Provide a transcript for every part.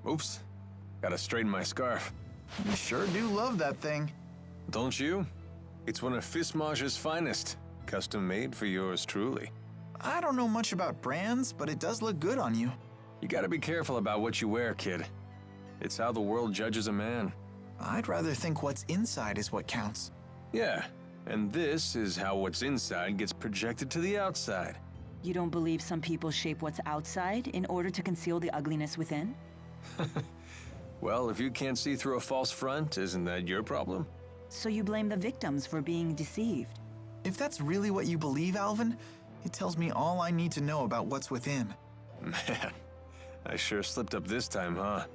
Oops. Gotta straighten my scarf. You sure do love that thing. Don't you? It's one of Fismage's finest. Custom made for yours truly. I don't know much about brands, but it does look good on you. You gotta be careful about what you wear, kid. It's how the world judges a man. I'd rather think what's inside is what counts. Yeah, and this is how what's inside gets projected to the outside. You don't believe some people shape what's outside in order to conceal the ugliness within? Well, if you can't see through a false front, isn't that your problem? So you blame the victims for being deceived? If that's really what you believe, Alvin, it tells me all I need to know about what's within. Man, I sure slipped up this time, huh?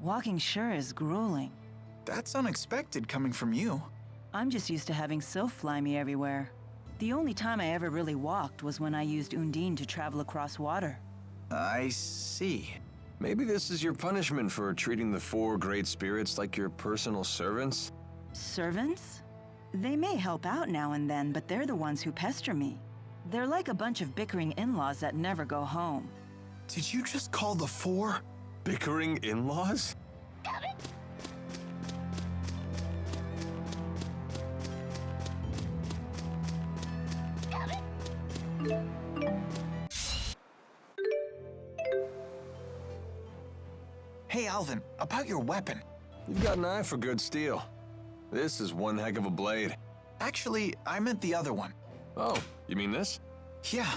Walking sure is grueling. That's unexpected coming from you. I'm just used to having sylph fly me everywhere. The only time I ever really walked was when I used Undine to travel across water. I see. Maybe this is your punishment for treating the 4 great spirits like your personal servants? Servants? They may help out now and then, but they're the ones who pester me. They're like a bunch of bickering in-laws that never go home. Did you just call the 4? Bickering in-laws? Hey, Alvin, about your weapon. You've got an eye for good steel. This is one heck of a blade. Actually, I meant the other one. Oh, you mean this? Yeah,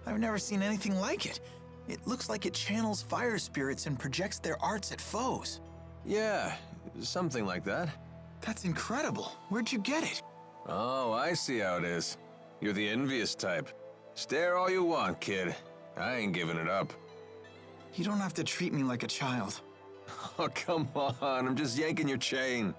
I've never seen anything like it. It looks like it channels fire spirits and projects their arts at foes. Yeah, something like that. That's incredible. Where'd you get it? Oh, I see how it is. You're the envious type. Stare all you want, kid. I ain't giving it up. You don't have to treat me like a child. Oh, come on, I'm just yanking your chain.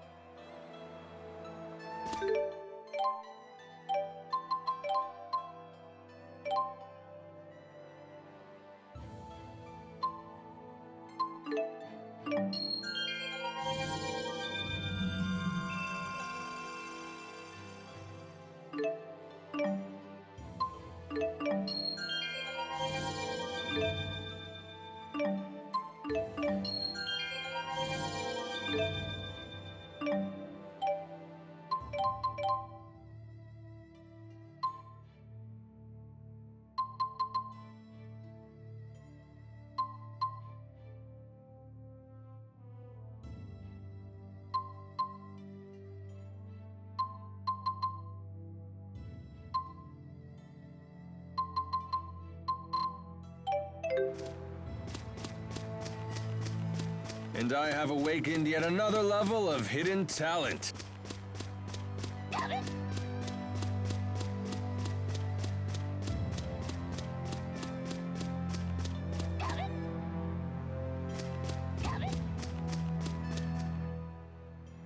And I have awakened yet another level of hidden talent.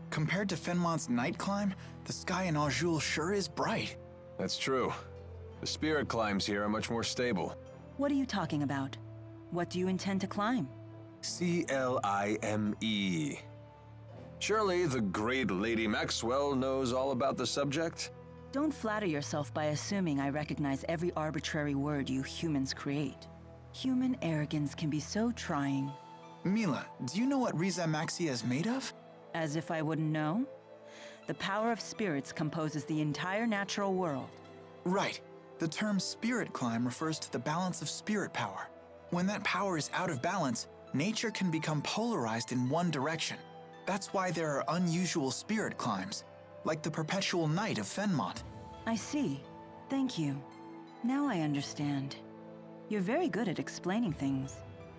Compared to Fenmont's night climb, the sky in Azul sure is bright. That's true. The spirit climbs here are much more stable. What are you talking about? What do you intend to climb? CLIME. Surely the great Lady Maxwell knows all about the subject? Don't flatter yourself by assuming I recognize every arbitrary word you humans create. Human arrogance can be so trying. Mila, do you know what Riza Maxia is made of? As if I wouldn't know? The power of spirits composes the entire natural world. Right. The term spirit climb refers to the balance of spirit power. When that power is out of balance, nature can become polarized in one direction. That's why there are unusual spirit climbs, like the perpetual night of Fenmont. I see. Thank you. Now I understand. You're very good at explaining things.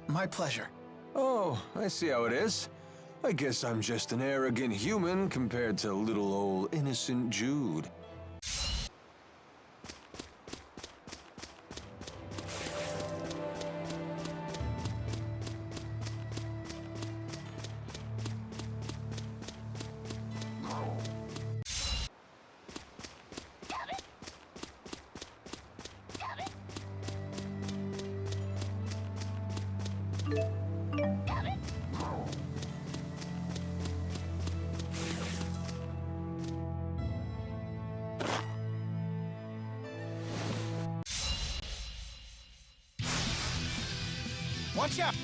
My pleasure. Oh, I see how it is. I guess I'm just an arrogant human compared to little old innocent Jude. Watch out!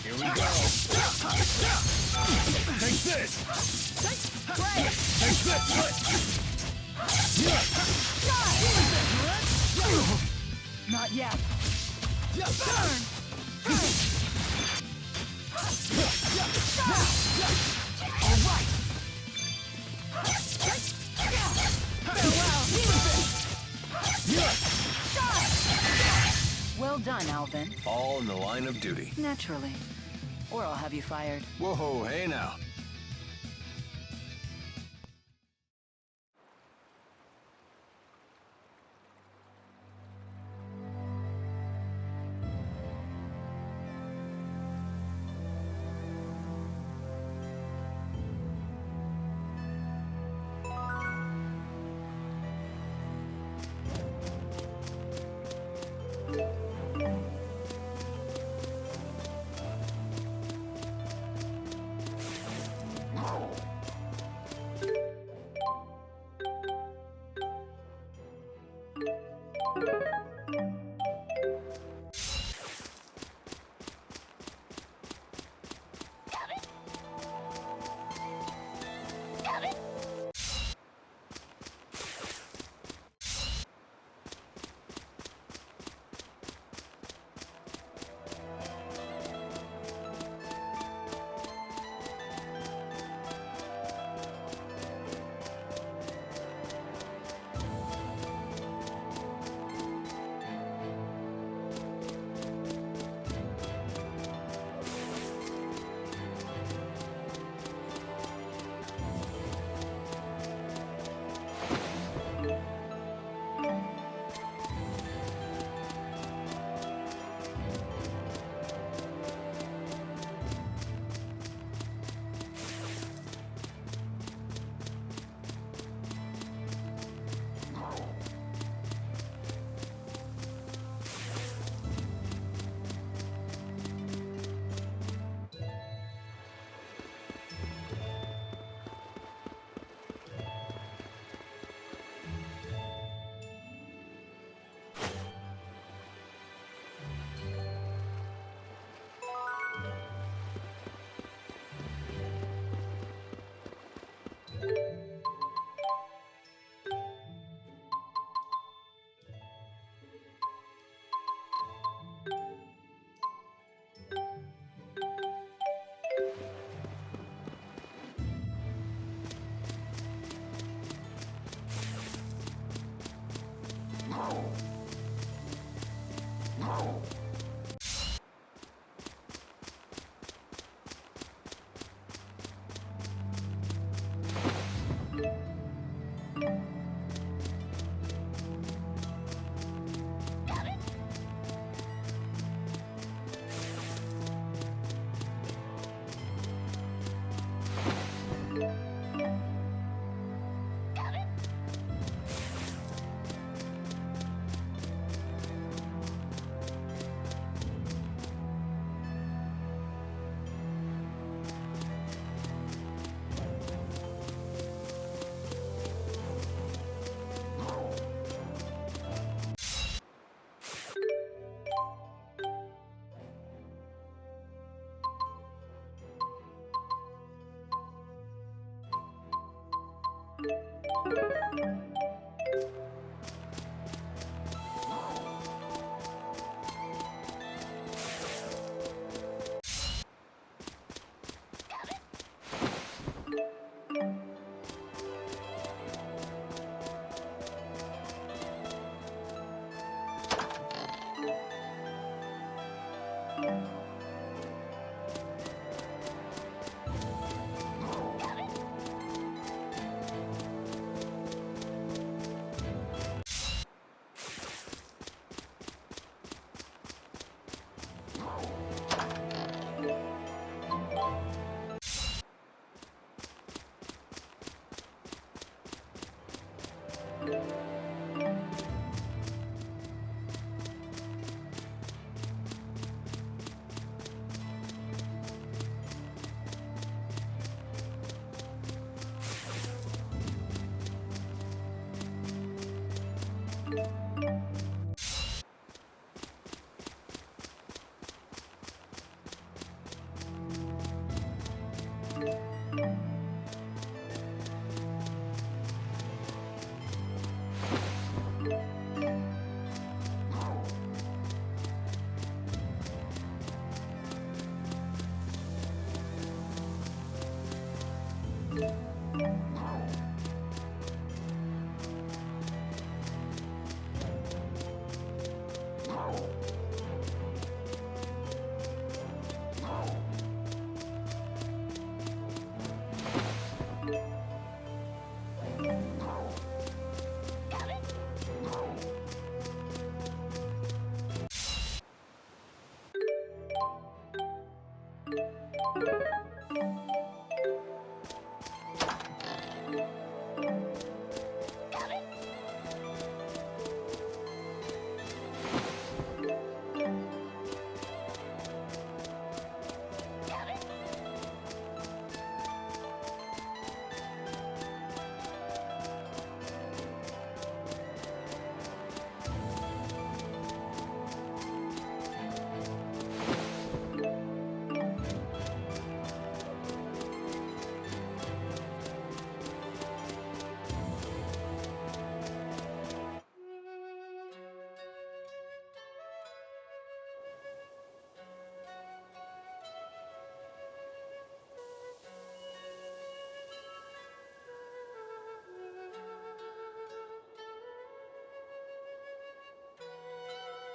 Here we go! Take this! Take this! Not yet. Well done, Alvin. All in the line of duty. Naturally. Or I'll have you fired. Whoa, hey now.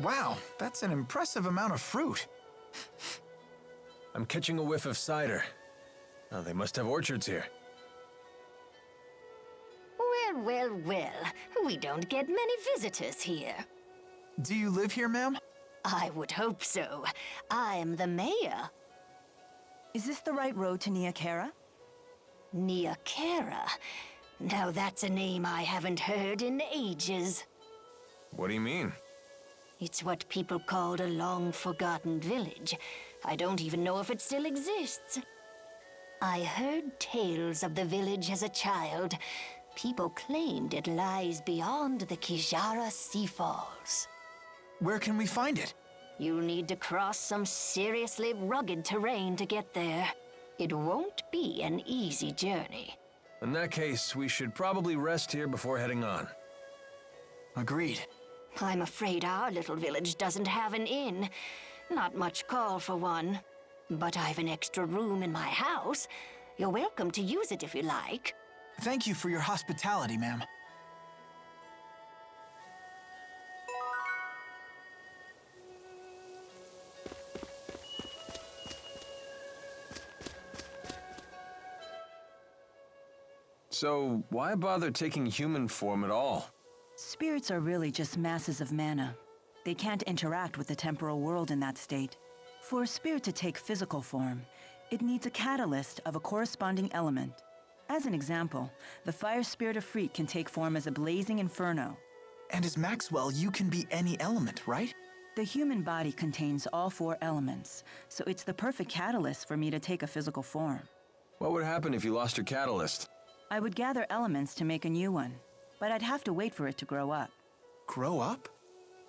Wow, that's an impressive amount of fruit. I'm catching a whiff of cider. Oh, they must have orchards here. Well, well, well. We don't get many visitors here. Do you live here, ma'am? I would hope so. I'm the mayor. Is this the right road to Niakara? Niakara. Now that's a name I haven't heard in ages. What do you mean? It's what people called a long-forgotten village. I don't even know if it still exists. I heard tales of the village as a child. People claimed it lies beyond the Kijara Sea Falls. Where can we find it? You'll need to cross some seriously rugged terrain to get there. It won't be an easy journey. In that case, we should probably rest here before heading on. Agreed. I'm afraid our little village doesn't have an inn. Not much call for one. But I've an extra room in my house. You're welcome to use it if you like. Thank you for your hospitality, ma'am. So, why bother taking human form at all? Spirits are really just masses of mana. They can't interact with the temporal world in that state. For a spirit to take physical form, it needs a catalyst of a corresponding element. As an example, the fire spirit of Freet can take form as a blazing inferno. And as Maxwell, you can be any element, right? The human body contains all 4 elements, so it's the perfect catalyst for me to take a physical form. What would happen if you lost your catalyst? I would gather elements to make a new one, but I'd have to wait for it to grow up. Grow up?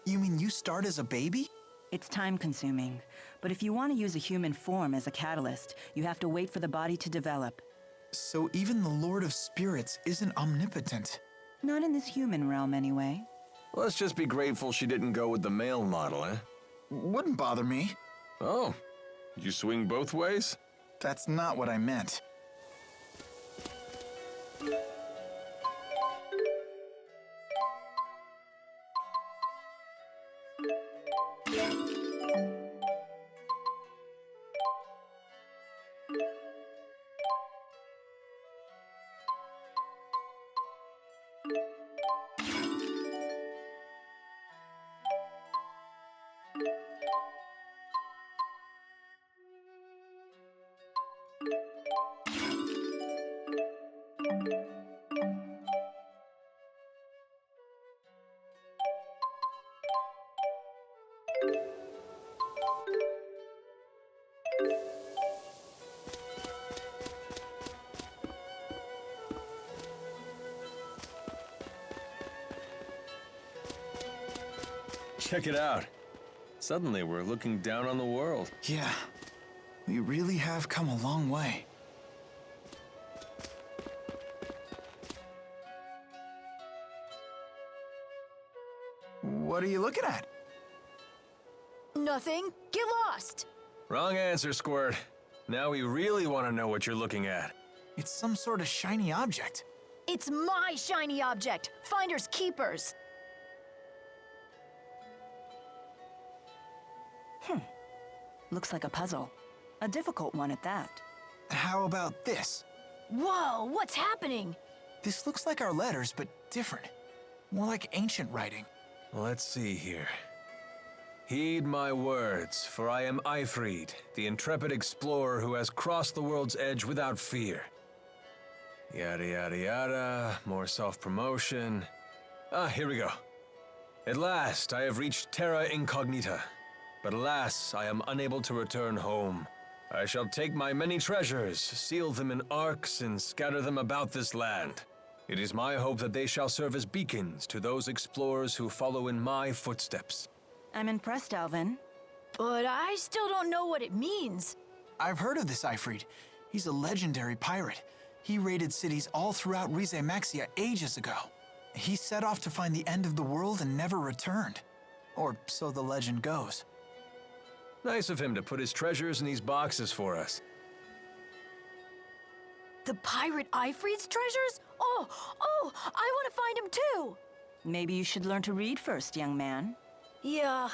You mean you start as a baby? It's time-consuming, but if you want to use a human form as a catalyst, you have to wait for the body to develop. So even the Lord of Spirits isn't omnipotent. Not in this human realm, anyway. Let's just be grateful she didn't go with the male model, eh? Wouldn't bother me. Oh, you swing both ways? That's not what I meant. Check it out. Suddenly we're looking down on the world. Yeah, we really have come a long way. What are you looking at? Nothing. Get lost. Wrong answer, Squirt. Now we really want to know what you're looking at. It's some sort of shiny object. It's my shiny object. Finders keepers. Looks like a puzzle. A difficult one at that. How about this? Whoa, what's happening? This looks like our letters, but different. More like ancient writing. Let's see here. Heed my words, for I am Ifrid, the intrepid explorer who has crossed the world's edge without fear. Yada yada yada, more self-promotion. Here we go. At last, I have reached Terra Incognita. But alas, I am unable to return home. I shall take my many treasures, seal them in arks, and scatter them about this land. It is my hope that they shall serve as beacons to those explorers who follow in my footsteps. I'm impressed, Alvin. But I still don't know what it means. I've heard of this Ifrid. He's a legendary pirate. He raided cities all throughout Rize Maxia ages ago. He set off to find the end of the world and never returned. Or so the legend goes. Nice of him to put his treasures in these boxes for us. The pirate Ifrid's treasures? Oh, I want to find him too. Maybe you should learn to read first, young man. Yeah,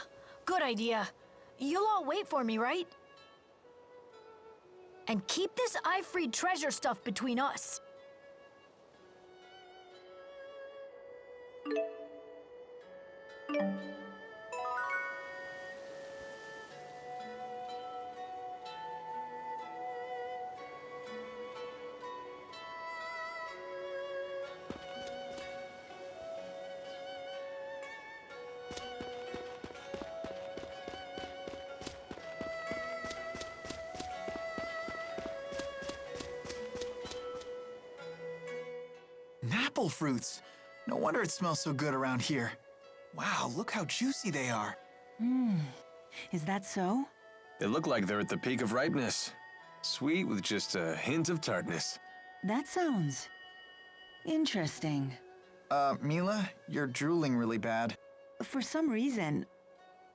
good idea. You'll all wait for me, right? And keep this I-freed treasure stuff between us. Apple fruits. No wonder it smells so good around here. Wow, look how juicy they are. Is that so? They look like they're at the peak of ripeness. Sweet with just a hint of tartness. That sounds interesting. Mila, you're drooling really bad. For some reason,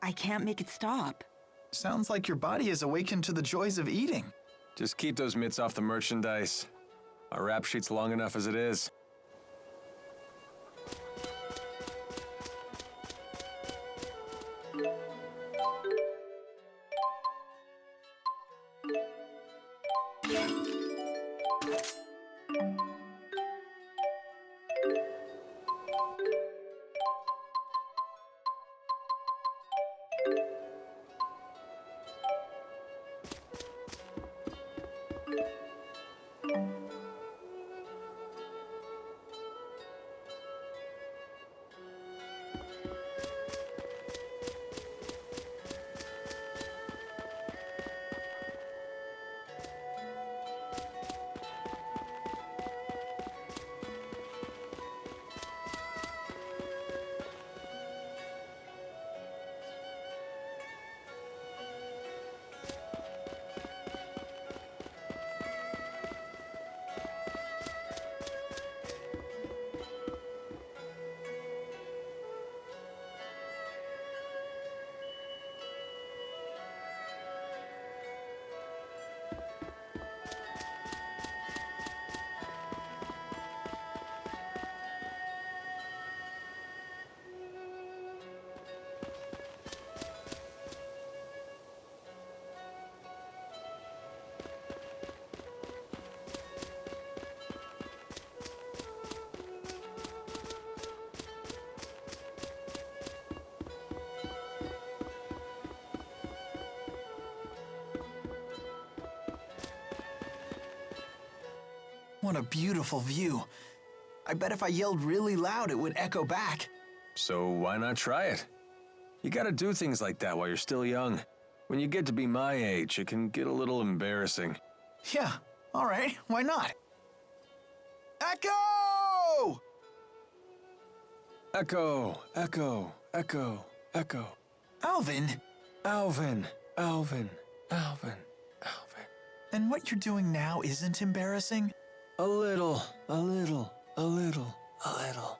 I can't make it stop. Sounds like your body is awakened to the joys of eating. Just keep those mitts off the merchandise. Our rap sheet's long enough as it is. What a beautiful view. I bet if I yelled really loud, it would echo back. So why not try it? You gotta do things like that while you're still young. When you get to be my age, it can get a little embarrassing. Yeah, all right, why not? Echo! Echo, echo, echo, echo. Alvin, Alvin, Alvin, Alvin, Alvin. and what you're doing now isn't embarrassing? A little, a little, a little, a little.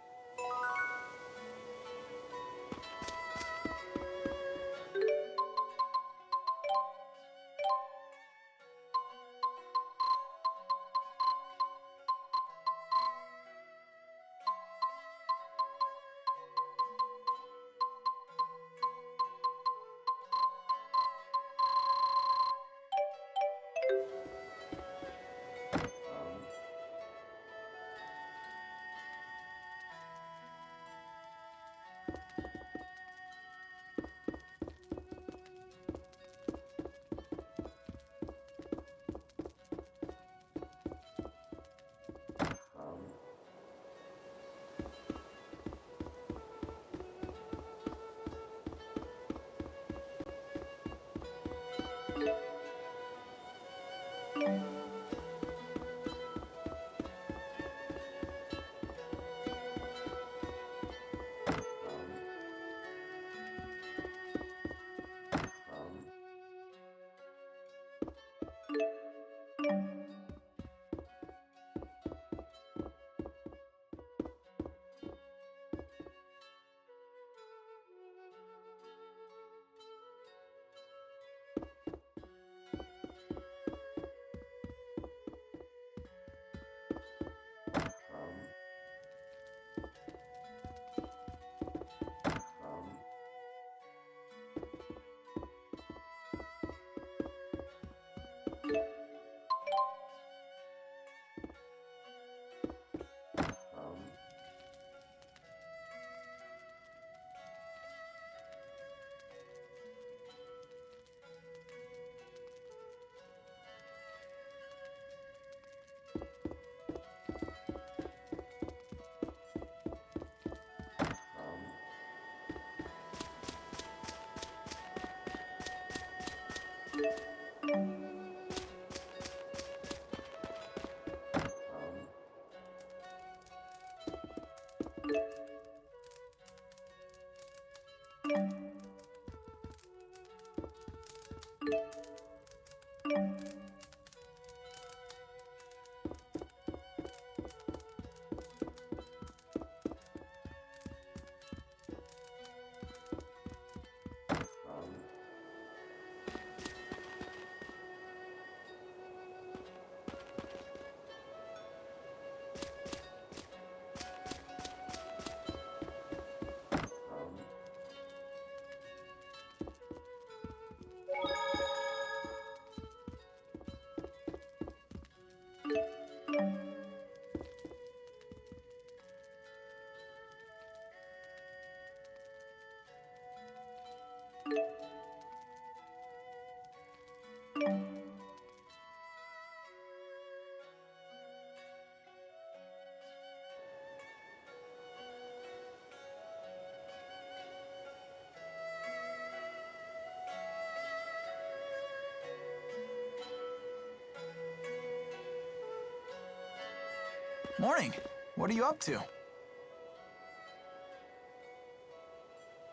Morning. What are you up to?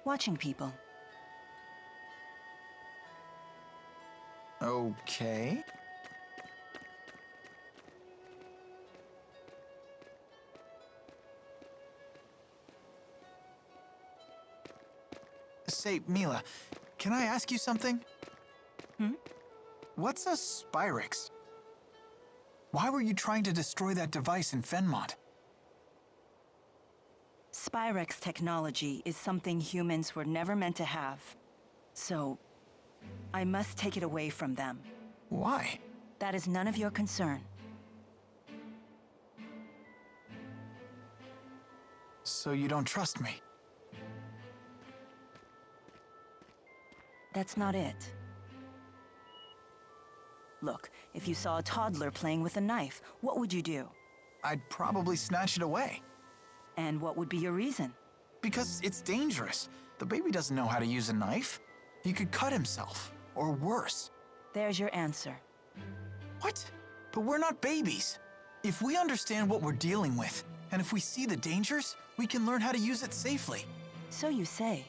Watching people. Okay. Say, Mila, can I ask you something? What's a Spyrix? Why were you trying to destroy that device in Fenmont? Spyrix technology is something humans were never meant to have. So, I must take it away from them. Why? That is none of your concern. So you don't trust me? That's not it. Look, if you saw a toddler playing with a knife, what would you do? I'd probably snatch it away. And what would be your reason? Because it's dangerous. The baby doesn't know how to use a knife. He could cut himself, or worse. There's your answer. What? But we're not babies. If we understand what we're dealing with, and if we see the dangers, we can learn how to use it safely. So you say.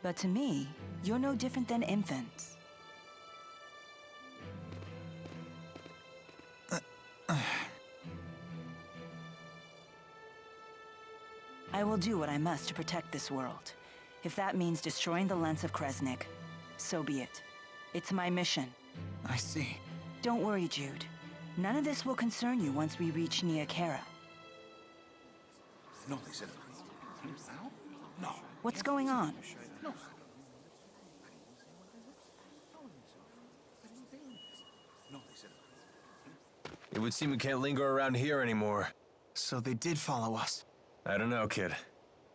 But to me, you're no different than infants. I will do what I must to protect this world. If that means destroying the lens of Kresnik, so be it. It's my mission. I see. Don't worry, Jude. None of this will concern you once we reach Nia Khera. No, they said no. What's going on? It would seem we can't linger around here anymore. So they did follow us. I don't know, kid.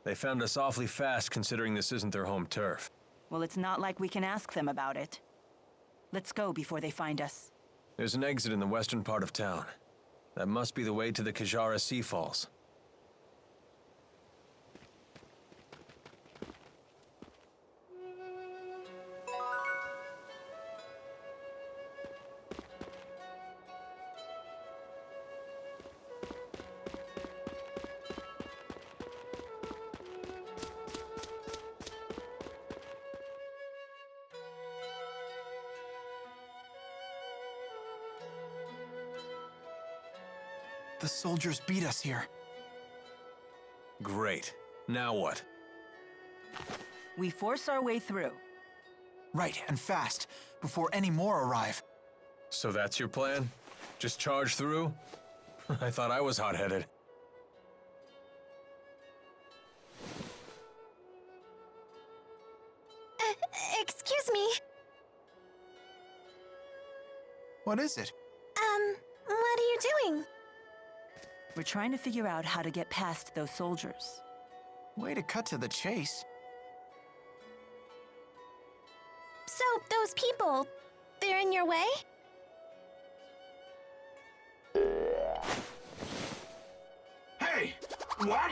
They found us awfully fast considering this isn't their home turf. Well, it's not like we can ask them about it. Let's go before they find us. There's an exit in the western part of town. That must be the way to the Kajara Sea Falls. The soldiers beat us here. Great. Now what? We force our way through. Right, and fast, before any more arrive. So that's your plan? Just charge through? I thought I was hot-headed. Excuse me. What is it? What are you doing? We're trying to figure out how to get past those soldiers. Way to cut to the chase. So, those people, they're in your way? Hey! What?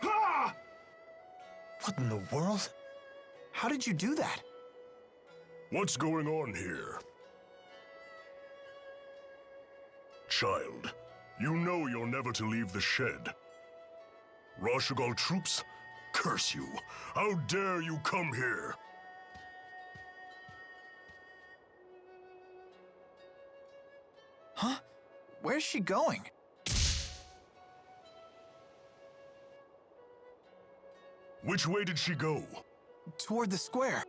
Ah! What in the world? How did you do that? What's going on here? Child, you know you're never to leave the shed. Rashugal troops, Curse you! How dare you come here? Huh? Where's she going? Which way did she go? Toward the square.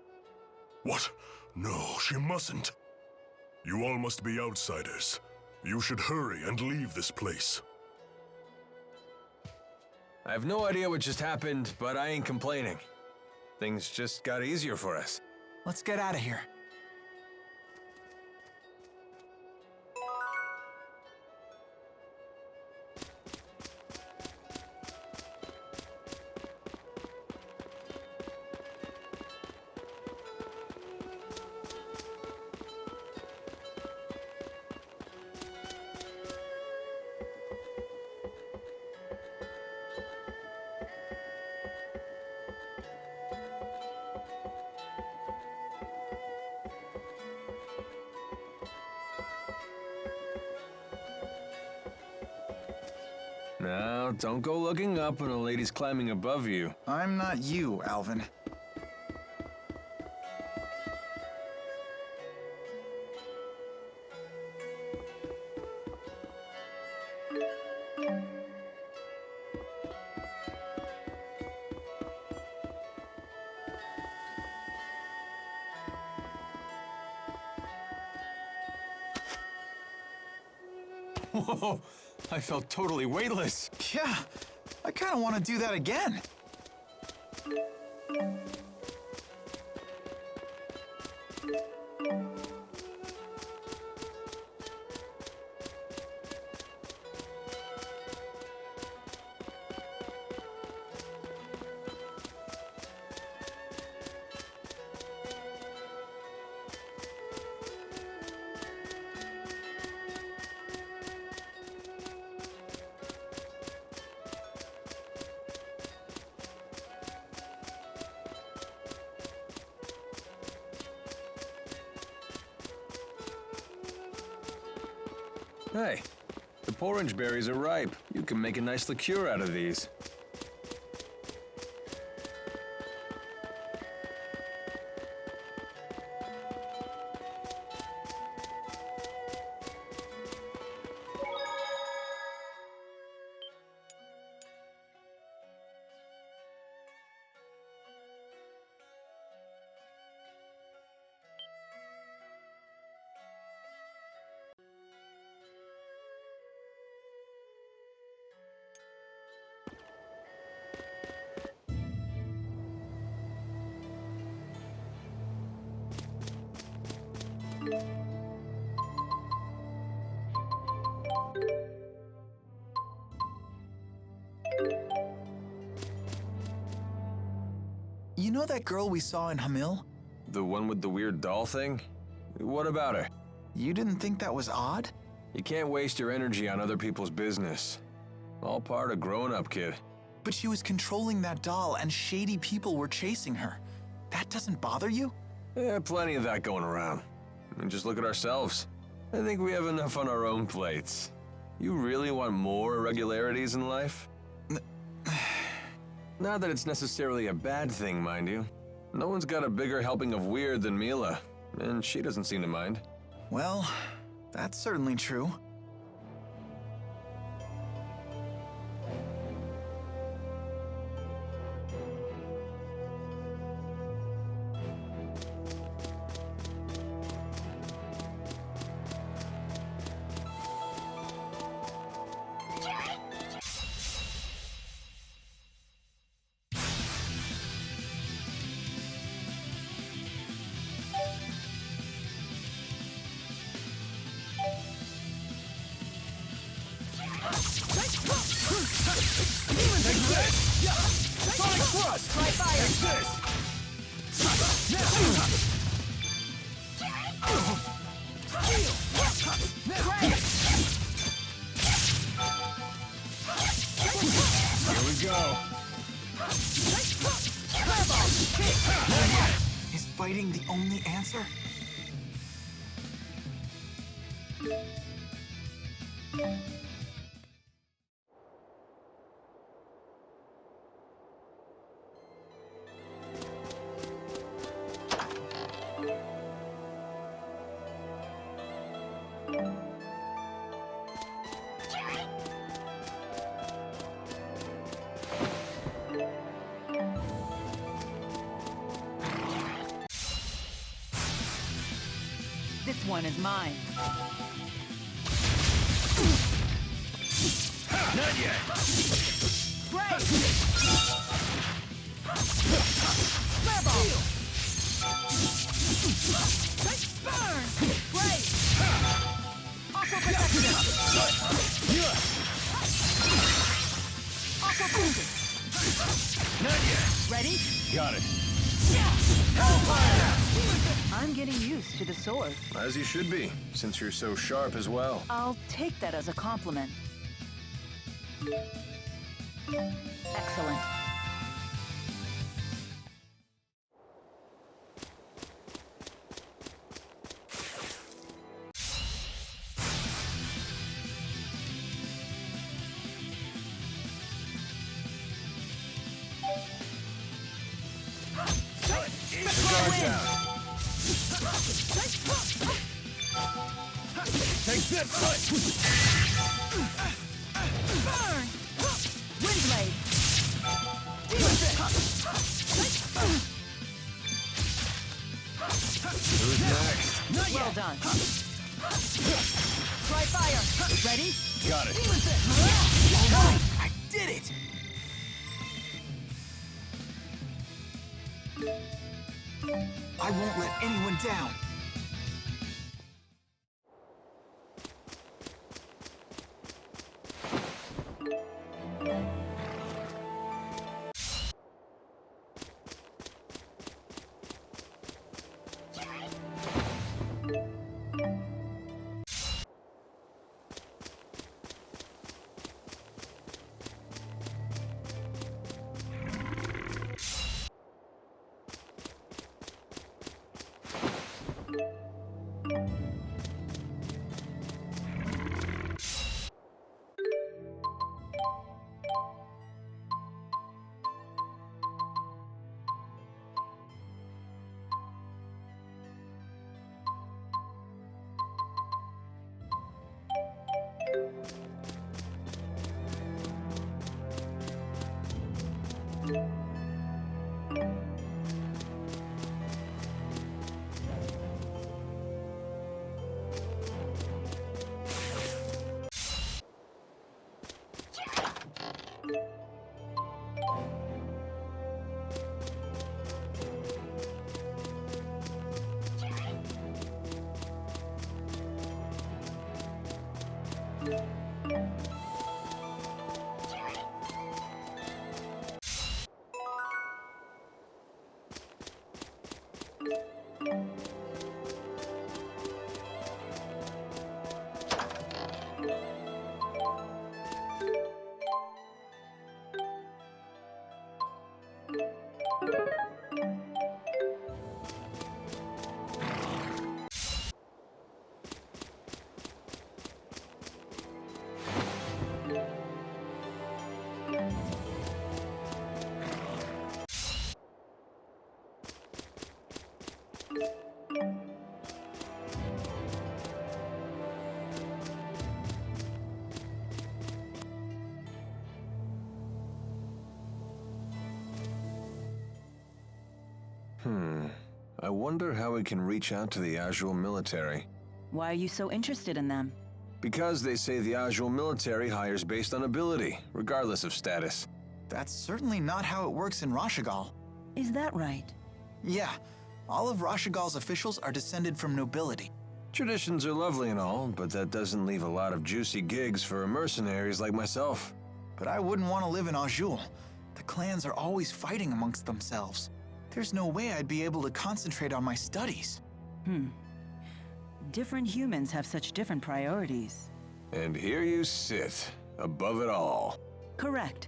What? No, she mustn't. You all must be outsiders. You should hurry and leave this place. I have no idea what just happened, but I ain't complaining. Things just got easier for us. Let's get out of here. Now, don't go looking up when a lady's climbing above you. I'm not you, Alvin. Whoa, I felt totally weightless. Yeah, I kind of want to do that again. Hey, the porridge berries are ripe. You can make a nice liqueur out of these. You know that girl we saw in Hamil? The one with the weird doll thing? What about her? You didn't think that was odd? You can't waste your energy on other people's business. All part of growing up, kid. But she was controlling that doll and shady people were chasing her. That doesn't bother you? Yeah, plenty of that going around. I mean, just look at ourselves. I think we have enough on our own plates. You really want more irregularities in life? Not that it's necessarily a bad thing, mind you. No one's got a bigger helping of weird than Mila, and she doesn't seem to mind. Well, that's certainly true. Is fighting the only answer? This one is mine. Not yet! Break! Fireball! Burn! Break! Aqua protection! Aqua focus! Not yet! Ready? Got it. Hellfire! I'm getting used to the sword. As you should be, since you're so sharp as well. I'll take that as a compliment. Excellent. Guard down. Take this! Burn! Windblade! Who's next? Well done. Try fire. Ready? Got it. I did it! I won't let anyone down. I wonder how we can reach out to the Azul military. Why are you so interested in them? Because they say the Azul military hires based on ability, regardless of status. That's certainly not how it works in Rashagal. Is that right? Yeah, all of Rashagal's officials are descended from nobility. Traditions are lovely and all, but that doesn't leave a lot of juicy gigs for mercenaries like myself. But I wouldn't want to live in Azul. The clans are always fighting amongst themselves. There's no way I'd be able to concentrate on my studies. Different humans have such different priorities. And here you sit, above it all. Correct.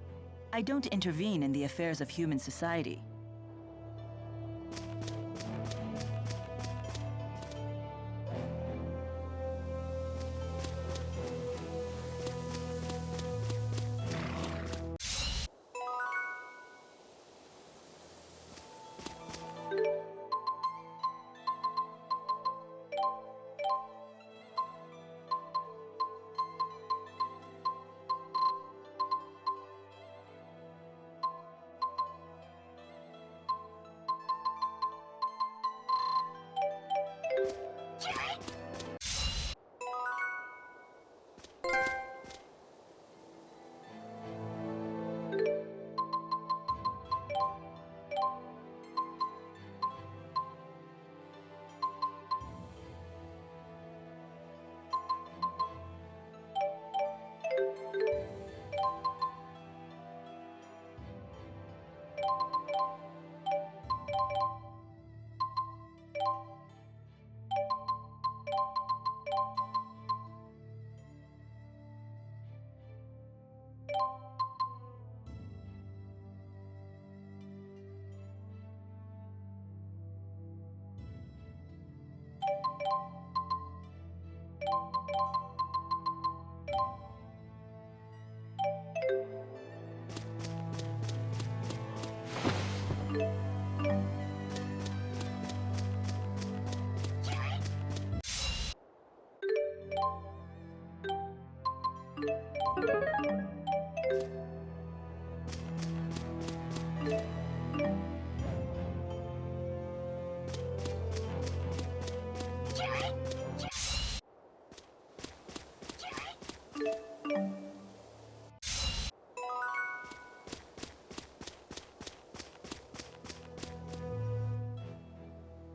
I don't intervene in the affairs of human society.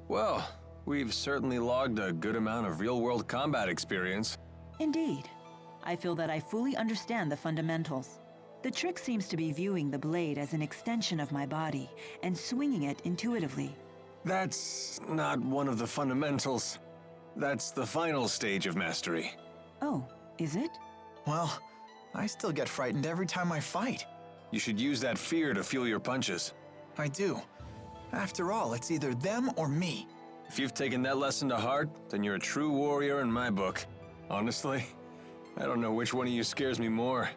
Well, we've certainly logged a good amount of real-world combat experience. Indeed. I feel that I fully understand the fundamentals. The trick seems to be viewing the blade as an extension of my body and swinging it intuitively. That's not one of the fundamentals. That's the final stage of mastery. Oh, is it? Well, I still get frightened every time I fight. You should use that fear to fuel your punches. I do. After all, it's either them or me. If you've taken that lesson to heart, then you're a true warrior in my book. Honestly, I don't know which one of you scares me more.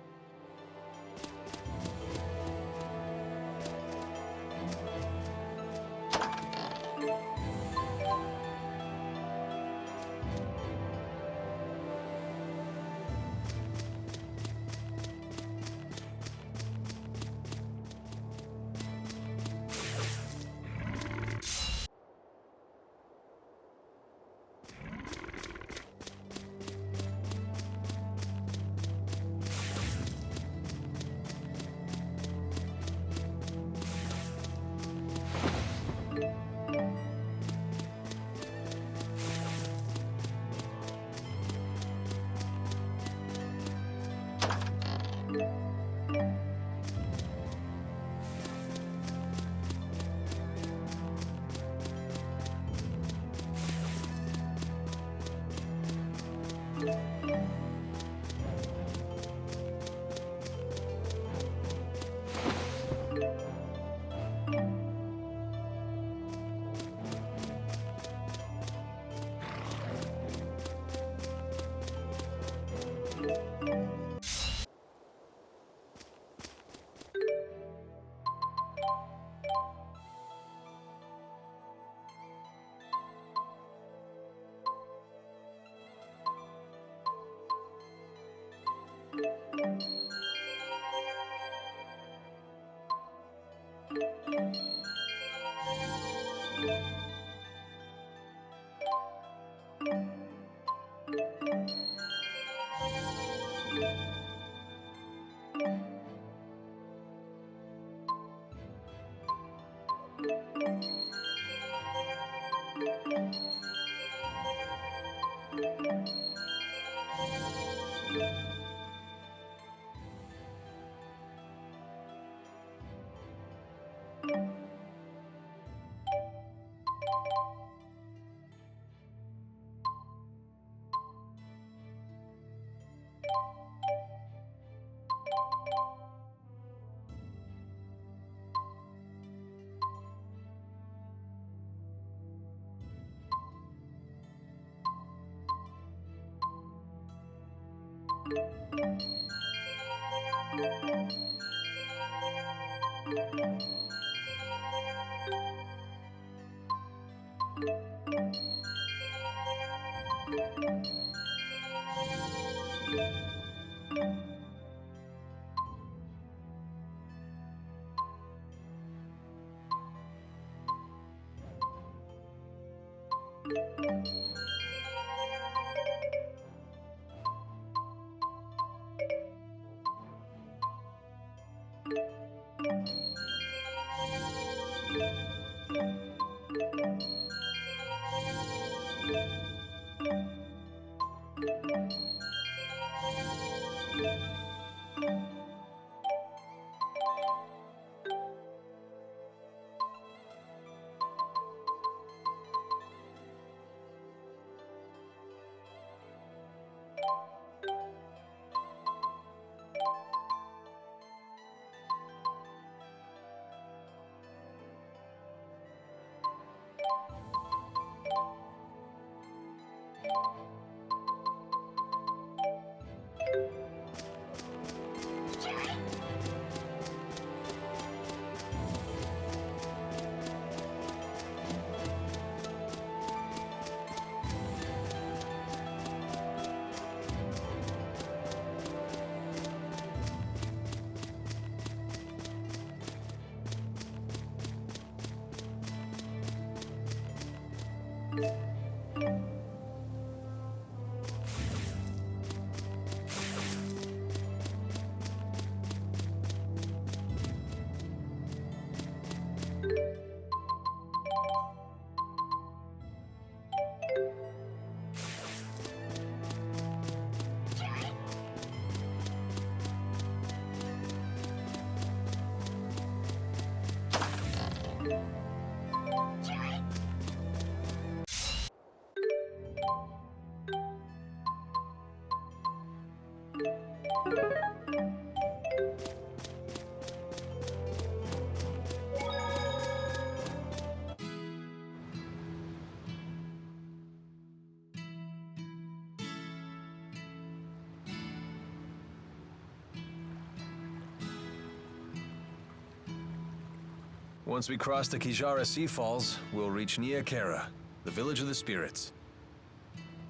Once we cross the Kijara Sea Falls, we'll reach Niakara, the village of the spirits.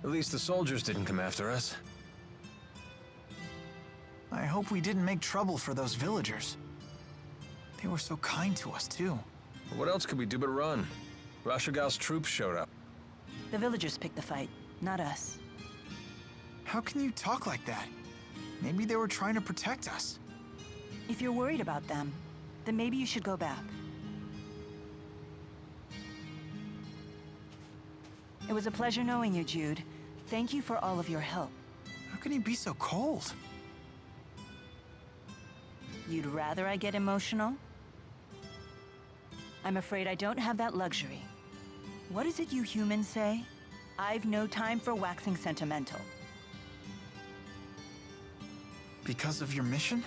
At least the soldiers didn't come after us. I hope we didn't make trouble for those villagers. They were so kind to us, too. What else could we do but run? Rashigal's troops showed up. The villagers picked the fight, not us. How can you talk like that? Maybe they were trying to protect us. If you're worried about them, then maybe you should go back. It was a pleasure knowing you, Jude. Thank you for all of your help. How can you be so cold? You'd rather I get emotional? I'm afraid I don't have that luxury. What is it you humans say? I've no time for waxing sentimental. Because of your mission?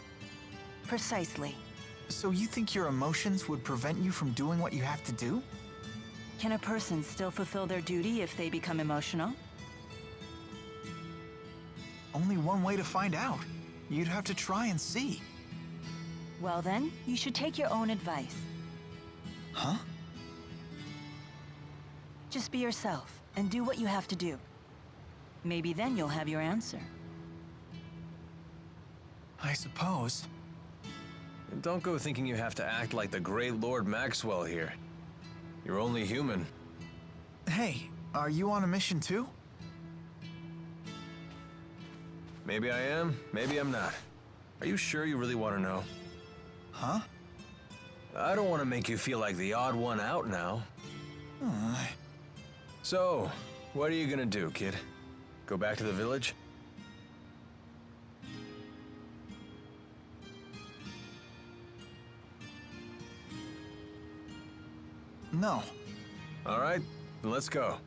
Precisely. So you think your emotions would prevent you from doing what you have to do? Can a person still fulfill their duty if they become emotional? Only one way to find out. You'd have to try and see. Well then, you should take your own advice. Huh? Just be yourself and do what you have to do. Maybe then you'll have your answer. I suppose. And don't go thinking you have to act like the great Lord Maxwell here. You're only human. Hey, are you on a mission too? Maybe I am, maybe I'm not. Are you sure you really want to know? Huh? I don't want to make you feel like the odd one out now. So, what are you gonna do, kid? Go back to the village? No. All right, then let's go.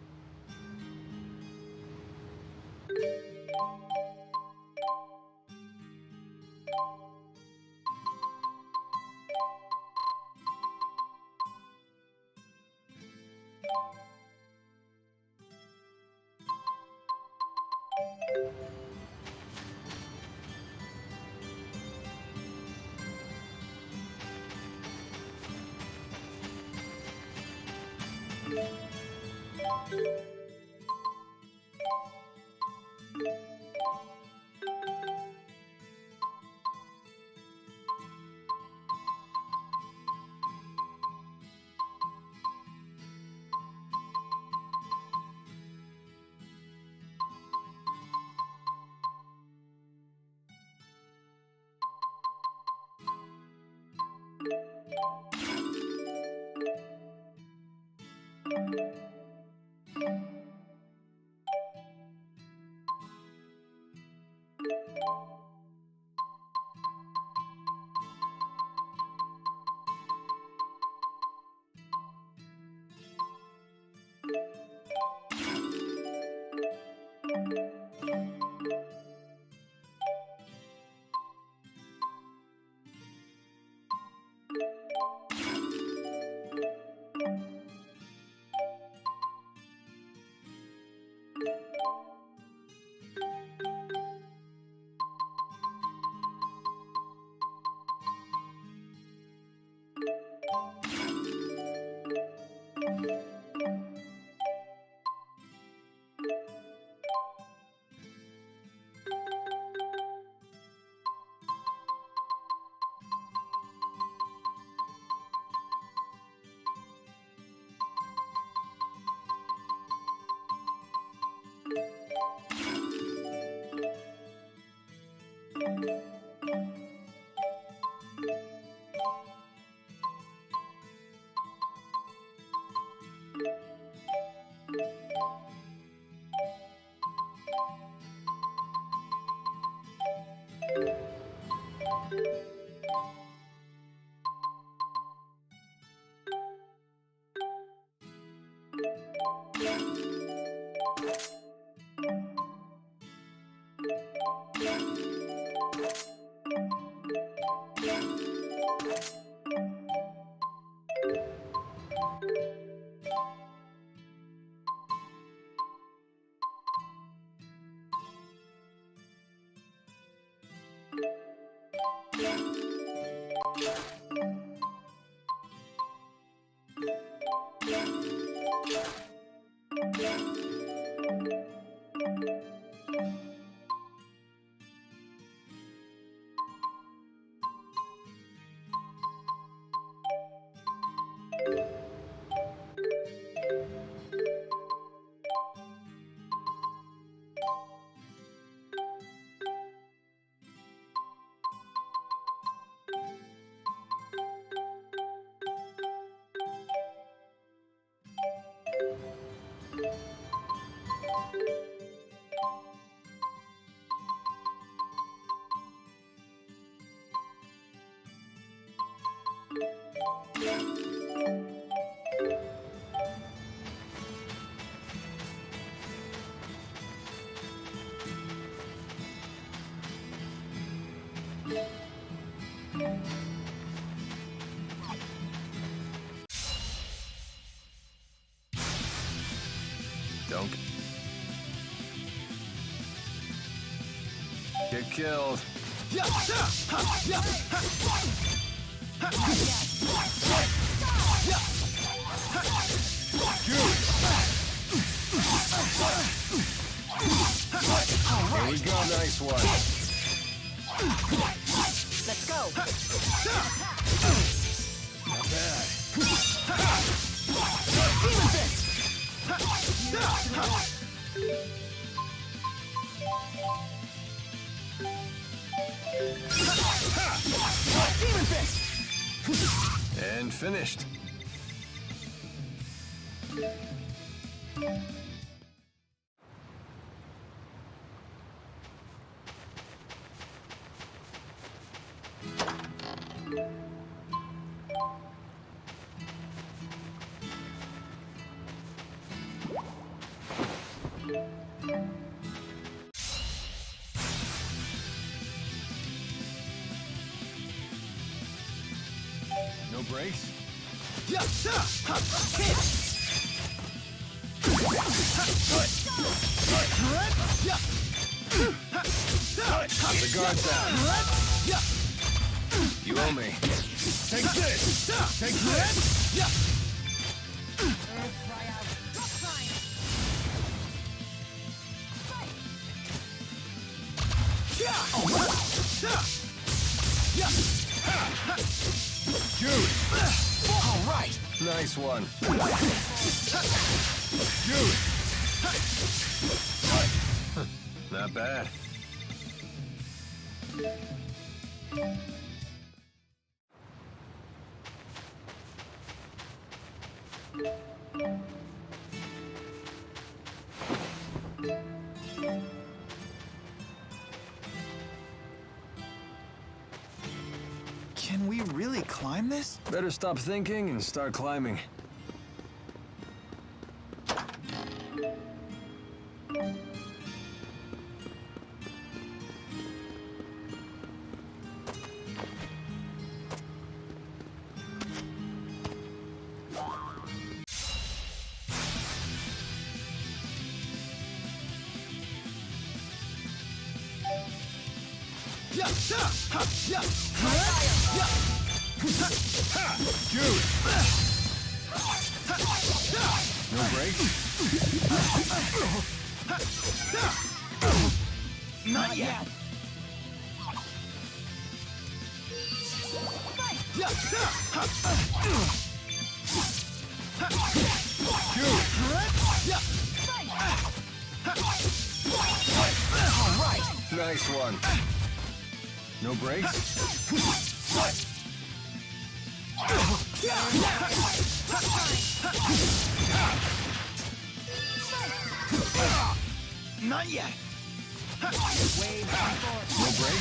Don't get killed. Jude. Here we go, nice one. Let's go. Not bad. Demon Fist. Demon Fist. And finished. No breaks? The guard's down. You owe me. Take this! Take this! Jude! All right. Nice one. Jude! Not bad. Can we really climb this? Better stop thinking and start climbing. Jude! No breaks? Not yet. Jude! All right. Nice one. No breaks? Not yet. No break?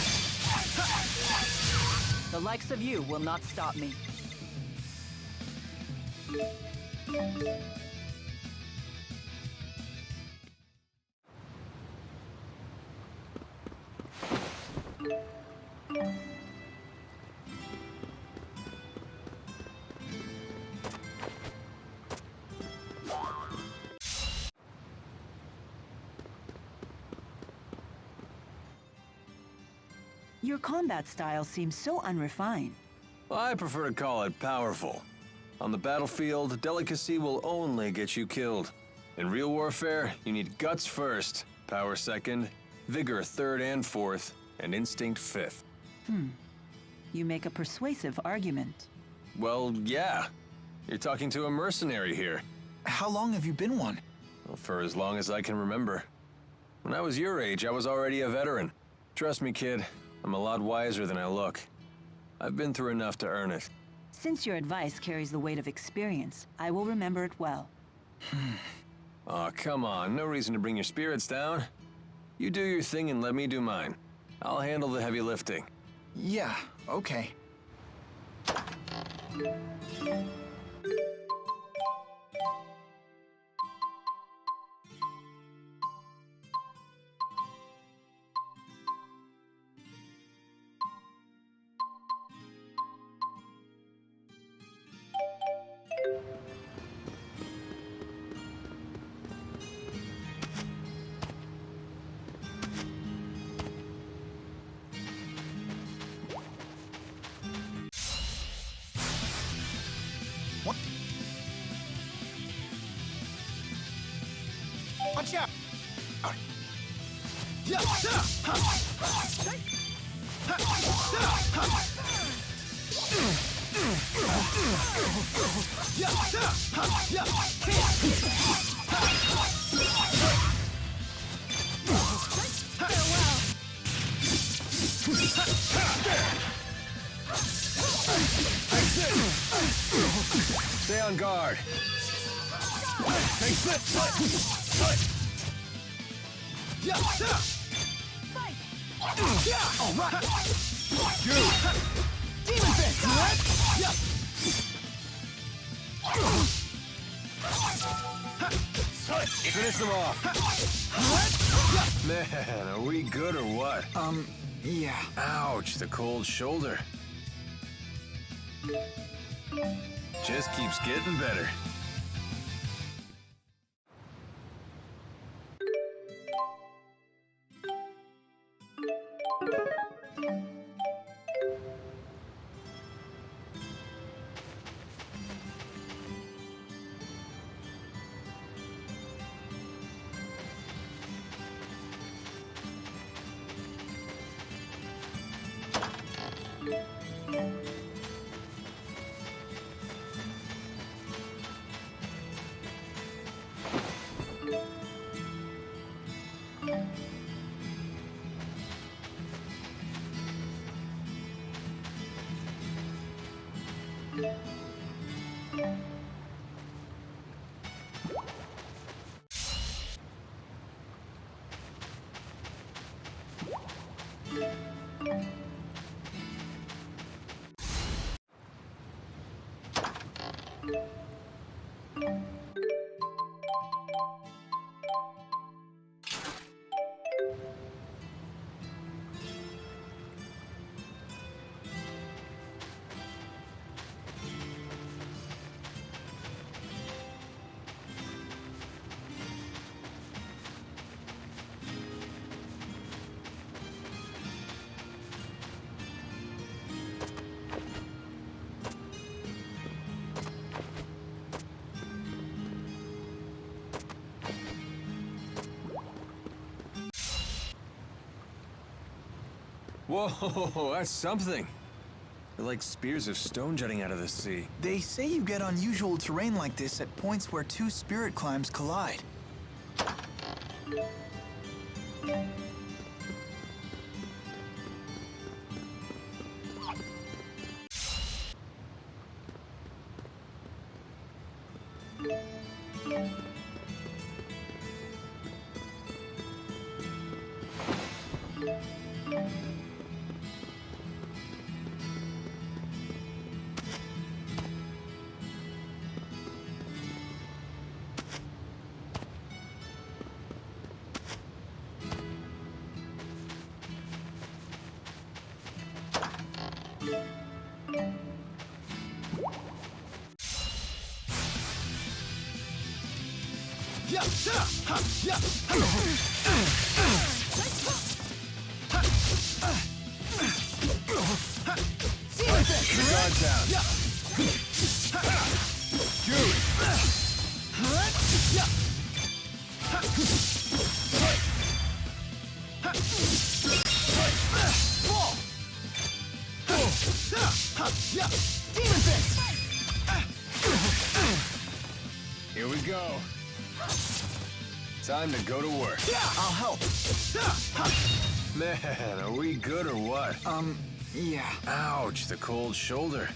The likes of you will not stop me. Your combat style seems so unrefined. I prefer to call it powerful. On the battlefield, delicacy will only get you killed. In real warfare, you need guts first, power second, vigor third and fourth, and instinct fifth. You make a persuasive argument. Well, yeah. You're talking to a mercenary here. How long have you been one? Well, for as long as I can remember. When I was your age, I was already a veteran. Trust me, kid, I'm a lot wiser than I look. I've been through enough to earn it. Since your advice carries the weight of experience, I will remember it well. Aw, come on, no reason to bring your spirits down. You do your thing and let me do mine. I'll handle the heavy lifting. Yeah, okay. What? Watch out! Yeah, Stay on guard. Take this! all right. Jude! Demon fist, right? Finish them off. Man, are we good or what? Yeah. Ouch, the cold shoulder. Just keeps getting better. Whoa, that's something. They're like spears of stone jutting out of the sea. They say you get unusual terrain like this at points where two spirit climbs collide. Guard down. Jude! Demon Fist! Here we go. Time to go to work. I'll help. Man, are we good or what? Yeah. Ouch, the cold shoulder.